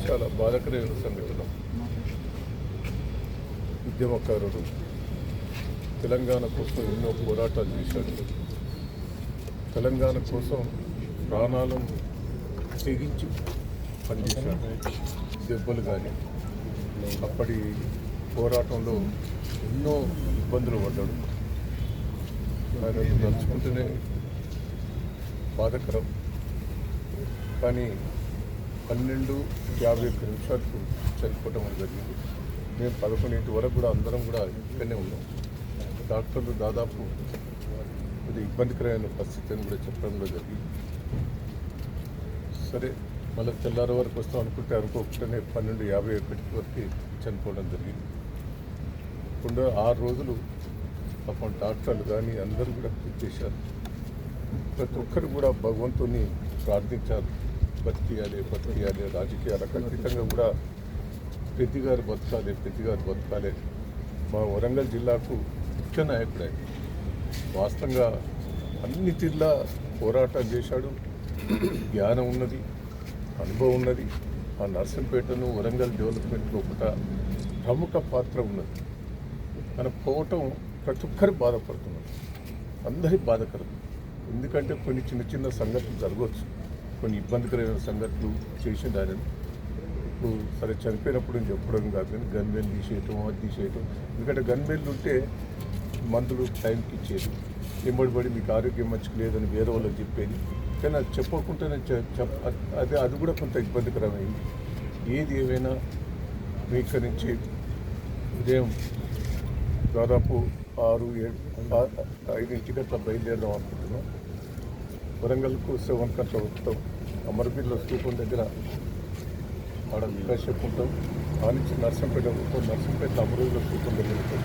చాలా బాధాకరమైన సంఘటన. ఉద్యమకారుడు తెలంగాణ కోసం ఎన్నో పోరాటాలు చేశాడు. తెలంగాణ కోసం ప్రాణాలను తెగించి పనిచేశాడు. దెబ్బలు కానీ అప్పటి పోరాటంలో ఎన్నో ఇబ్బందులు పడ్డాడు. ఆయన తలుచుకుంటూనే బాధాకరం. కానీ 12:51 చనిపోవడం జరిగింది. మేము 11 వరకు కూడా అందరం కూడా ఇక్కడనే ఉన్నాం. డాక్టర్లు దాదాపు ఇది ఇబ్బందికరమైన పరిస్థితి అని కూడా చెప్పడం కూడా జరిగింది. సరే మళ్ళీ తెల్లారి వరకు వస్తాం అనుకోకుండానే 12:51 వరకు చనిపోవడం జరిగింది. ఇప్పుడు 6 రోజులు పాపం డాక్టర్లు కానీ అందరూ కూడా కృషి చేశారు. ప్రతి ఒక్కరు కూడా భగవంతుని ప్రార్థించారు. బతికియాలి రాజకీయాలకు అతీతంగా కూడా పెద్దిగారు బతకాలి. మా వరంగల్ జిల్లాకు ముఖ్య నాయకుడు ఆయన. వాస్తవంగా అన్ని తీర్లా పోరాటం చేశాడు. జ్ఞానం ఉన్నది, అనుభవం ఉన్నది. ఆ నర్సంపేటను వరంగల్ డెవలప్మెంట్లో ఒక ప్రముఖ పాత్ర ఉన్నది. మన పోవటం ప్రతి ఒక్కరు బాధపడుతున్నారు. అందరి బాధకరం. ఎందుకంటే కొన్ని చిన్న సంఘటనలు జరగవచ్చు, కొన్ని ఇబ్బందికరమైన సంఘటనలు చేసింది ఆయన. ఇప్పుడు సరే చనిపోయినప్పుడు నేను చెప్పడం కాదు, కానీ గన్మెన్లు తీసేయటం. ఎందుకంటే గన్మెన్లు ఉంటే మందులు టైంకి ఇచ్చేది, ఎంబడిపడి మీకు ఆరోగ్యం మంచిగా లేదని వేరే వాళ్ళకి చెప్పేది. కానీ అది చెప్పకుండానే అది కూడా కొంత ఇబ్బందికరమైంది. ఏది ఏమైనా మీ ఇక్కడి నుంచి ఉదయం దాదాపు 6-5 అట్లా బయలుదేరదాం అనుకుంటున్నాం. వరంగల్కు 7 అట్లా వస్తాం. అమరవీరుల స్తూపం దగ్గర ఆడ కాసేపు ఉంటాం. ఆ నుంచి నర్సంపేట ఉంటాం. నర్సంపేట అమరవీరుల స్తూపం దగ్గర ఉంటాం.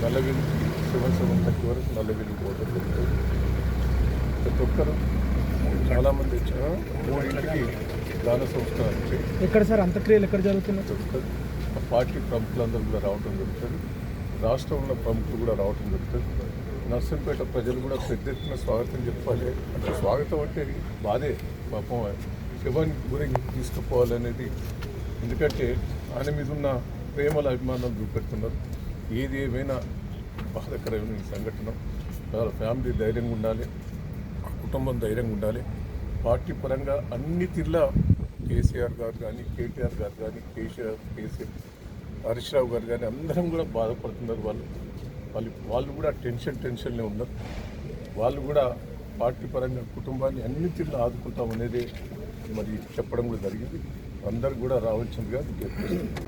నల్లవెల్లికి 7:30 వరకు నల్లవెల్లికి పోవడం జరుగుతుంది. ప్రతి ఒక్కరు చాలామంది వచ్చారు. 3ంటికి దాన సంస్కారం వచ్చాయి. ఎక్కడ సార్ అంత్యక్రియలు ఎక్కడ జరుగుతున్నాయి? పార్టీ ప్రముఖులందరూ కూడా రావడం జరుగుతుంది. రాష్ట్రంలో ప్రముఖులు కూడా రావడం జరుగుతుంది. నర్సంపేట ప్రజలు కూడా పెద్ద ఎత్తున స్వాగతం చెప్పాలి. అంటే స్వాగతం అంటే బాధే, పాపం శివానికి గురించి తీసుకుపోవాలనేది. ఎందుకంటే ఆయన మీద ఉన్న ప్రేమల అభిమానాలు చూపెడుతున్నారు. ఏది ఏమైనా బాధాకరమైన ఈ సంఘటన. వాళ్ళ ఫ్యామిలీ ధైర్యంగా ఉండాలి, కుటుంబం ధైర్యంగా ఉండాలి. పార్టీ పరంగా అన్ని తీర్లా కేసీఆర్ గారు కానీ, కేటీఆర్ గారు కానీ, హరీష్ రావు గారు కానీ అందరం కూడా బాధపడుతున్నారు. వాళ్ళు కూడా టెన్షన్లే ఉన్నారు. వాళ్ళు కూడా పార్టీ పరంగా కుటుంబాన్ని అన్ని తీర్లు ఆదుకుంటామనేది మరి చెప్పడం కూడా జరిగింది. అందరు కూడా రావాల్సిందిగా